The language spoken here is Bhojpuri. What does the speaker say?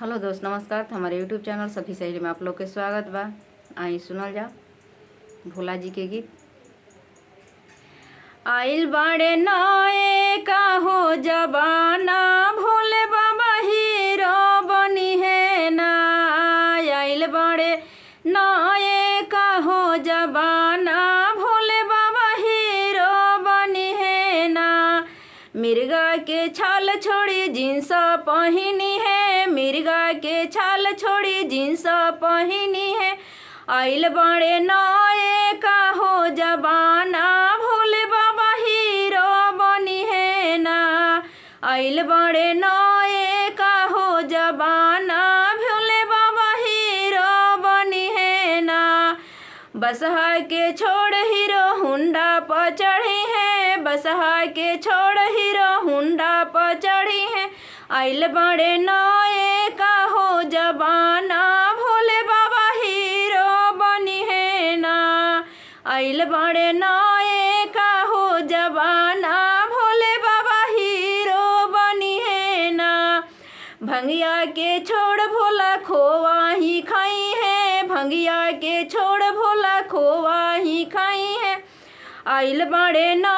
हेलो दोस्त, नमस्कार। हमारे यूट्यूब चैनल सखी सहेली में आप लोग के स्वागत बा। आई सुनल जा भोला जी के गीत। आइल बाड़े नए का हो जबाना, भोले बाबा हीरो बनी है ना। आइल बाड़े नए का हो जबाना, भोले बाबा हीरो बनी है ना। मिर्गा के छाल छोड़ी जींस पहनी है, मिर्गा के छाल छोड़ी जींस पहनी है। आइल बाड़े नए का हो जबाना, भोले बाबा हीरो बनी है ना। आइल बाड़े नए का हो जबाना, भोले बाबा हीरो बनी है ना। बसहा के छोड़ हीरो हुंडा पर चढ़ी है, बसहा के छोड़ हीरो हुंडा पर चढ़ी है। आइल बाड़े नए का हो जबाना, भोले बाबा हीरो बनी है ना। आइल बाड़े नए का हो जबाना, भोले बाबा हीरो बनी है ना। भंगिया के छोड़ भोला खोवा ही खाई है, भंगिया के छोड़ भोला खोवा ही खाई है। आइल बाड़े ना